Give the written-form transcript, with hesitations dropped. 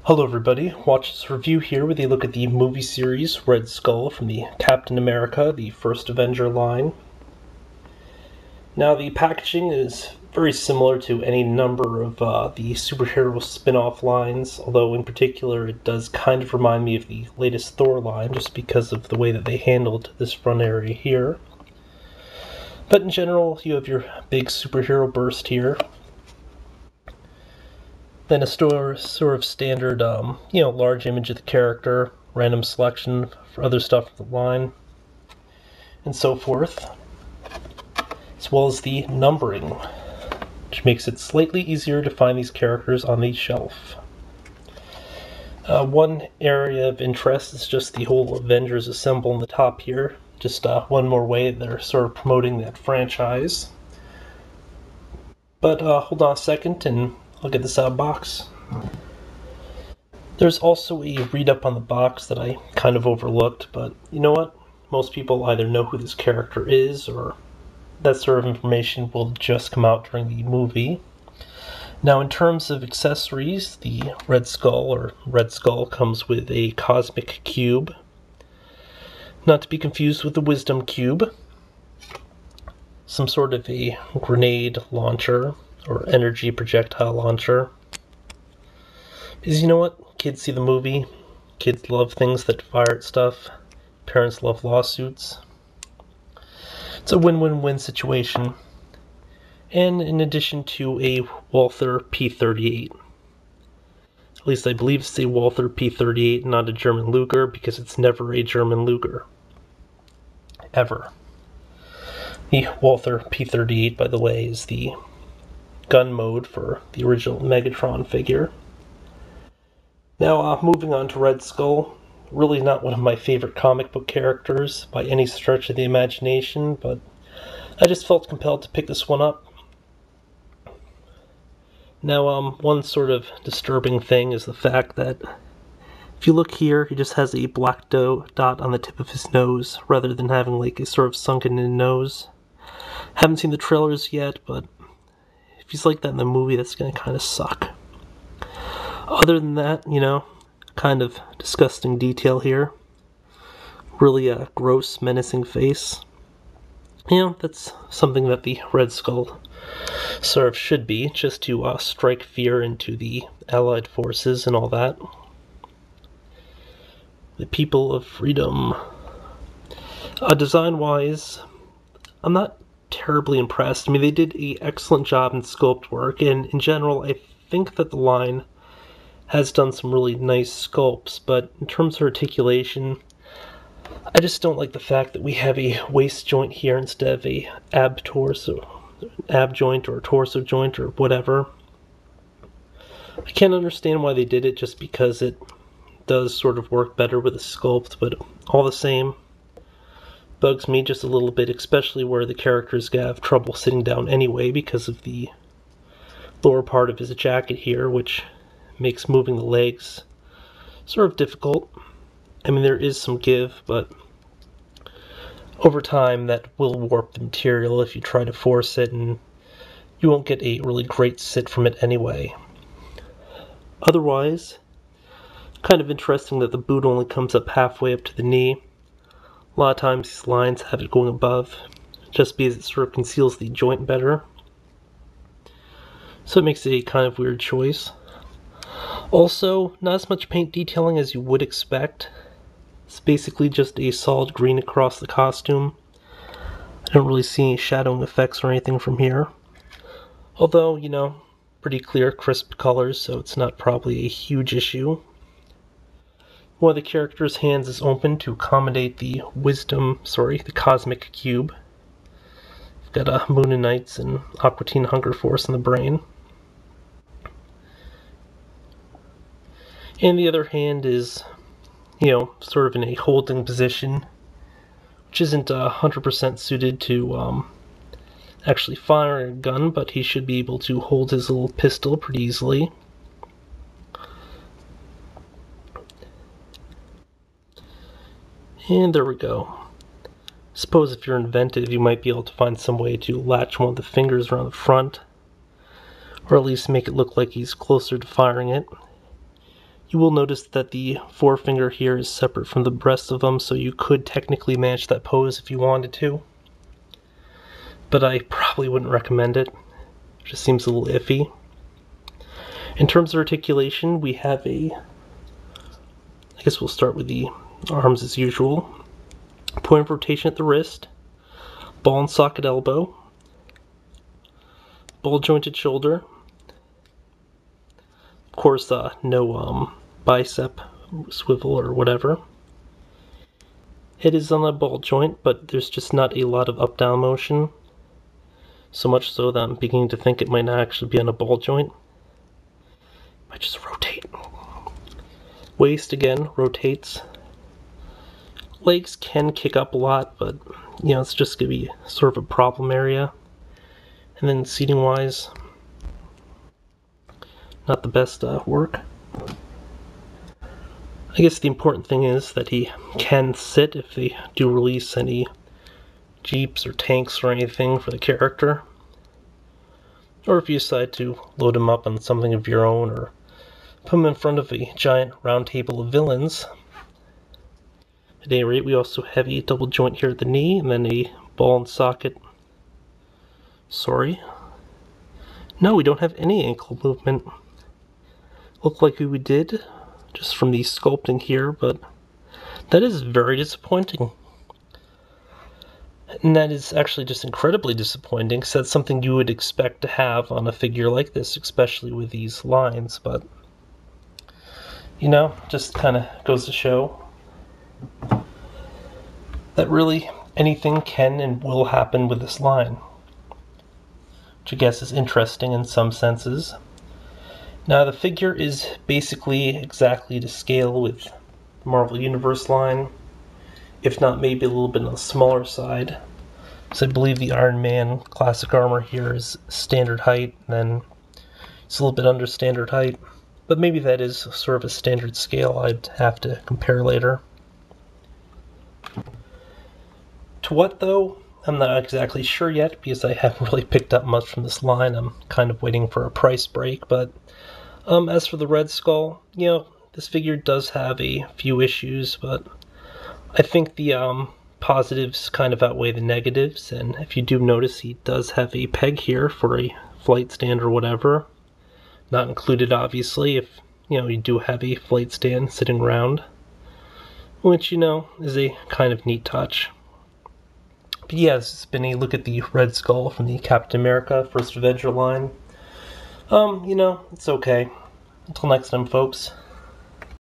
Hello everybody, watch this review here where they look at the movie series Red Skull from the Captain America, the first Avenger line. Now the packaging is very similar to any number of the superhero spin-off lines, although in particular it does kind of remind me of the latest Thor line just because of the way that they handled this front area here. But in general, you have your big superhero burst here. Then a sort of standard, large image of the character, random selection for other stuff in the line, and so forth, as well as the numbering, which makes it slightly easier to find these characters on the shelf. One area of interest is just the whole Avengers Assemble on the top here, just one more way they're sort of promoting that franchise. But hold on a second and I'll get this out of the box. There's also a read-up on the box that I kind of overlooked, but you know what? Most people either know who this character is, or that sort of information will just come out during the movie. Now, in terms of accessories, the Red Skull comes with a cosmic cube, not to be confused with the Wisdom Cube, some sort of a grenade launcher, or energy projectile launcher. Because you know what? Kids see the movie. Kids love things that fire at stuff. Parents love lawsuits. It's a win-win-win situation. And in addition to a Walther P38. At least I believe it's a Walther P38, not a German Luger, because it's never a German Luger. Ever. The Walther P38, by the way, is the gun mode for the original Megatron figure. Now, moving on to Red Skull. Really not one of my favorite comic book characters by any stretch of the imagination, but I just felt compelled to pick this one up. Now, one sort of disturbing thing is the fact that if you look here, he just has a black dot on the tip of his nose, rather than having like a sort of sunken-in nose. Haven't seen the trailers yet, but if he's like that in the movie, that's going to kind of suck. Other than that, kind of disgusting detail here. Really a gross, menacing face. That's something that the Red Skull sort of should be, just to strike fear into the Allied forces and all that. The people of freedom. Design-wise, I'm not terribly impressed. I mean, they did an excellent job in sculpt work, and in general, I think that the line has done some really nice sculpts, but in terms of articulation, I just don't like the fact that we have a waist joint here instead of a ab joint or torso joint or whatever. I can't understand why they did it, just because it does sort of work better with a sculpt, but all the same, bugs me just a little bit, especially where the characters have trouble sitting down anyway because of the lower part of his jacket here, which makes moving the legs sort of difficult. I mean, there is some give, but over time that will warp the material if you try to force it, and you won't get a really great sit from it anyway. Otherwise, kind of interesting that the boot only comes up halfway up to the knee. A lot of times these lines have it going above, just because it sort of conceals the joint better. So it makes it a kind of weird choice. Also, not as much paint detailing as you would expect. It's basically just a solid green across the costume. I don't really see any shadowing effects or anything from here. Although, pretty clear, crisp colors, so it's not probably a huge issue. One of the character's hands is open to accommodate the Cosmic Cube. We've got Moon and Knights and Aqua Teen Hunger Force in the brain. And the other hand is, sort of in a holding position, which isn't 100% suited to actually firing a gun, but he should be able to hold his little pistol pretty easily. And there we go. Suppose if you're inventive, you might be able to find some way to latch one of the fingers around the front, or at least make it look like he's closer to firing it. You will notice that the forefinger here is separate from the rest of them, so you could technically match that pose if you wanted to. But I probably wouldn't recommend it. It just seems a little iffy. In terms of articulation, we have I guess we'll start with the arms as usual. Point of rotation at the wrist, ball and socket elbow, ball jointed shoulder. Of course, no bicep swivel or whatever. It is on a ball joint, but there's just not a lot of up-down motion. So much so that I'm beginning to think it might not actually be on a ball joint. It might just rotate. Waist, again, rotates. Legs can kick up a lot, but, it's just going to be sort of a problem area. And then seating-wise, not the best work. I guess the important thing is that he can sit if they do release any jeeps or tanks or anything for the character. Or if you decide to load him up on something of your own or put him in front of a giant round table of villains. At any rate, we also have a double joint here at the knee and then a ball and socket. Sorry. No, we don't have any ankle movement. Looked like we did just from the sculpting here, but that is very disappointing. And that is actually just incredibly disappointing, because that's something you would expect to have on a figure like this, especially with these lines, but, just kind of goes to show that really anything can and will happen with this line, which I guess is interesting in some senses. Now, the figure is basically exactly to scale with the Marvel Universe line, if not maybe a little bit on the smaller side. So I believe the Iron Man classic armor here is standard height, and then it's a little bit under standard height. But maybe that is sort of a standard scale. I'd have to compare later. To what, though? I'm not exactly sure yet, because I haven't really picked up much from this line. I'm kind of waiting for a price break, but as for the Red Skull, this figure does have a few issues, but I think the positives kind of outweigh the negatives, and if you do notice, he does have a peg here for a flight stand or whatever. Not included, obviously, if, you do have a flight stand sitting around, which, is a kind of neat touch. But yeah, this has been a look at the Red Skull from the Captain America First Avenger line. It's okay. Until next time, folks.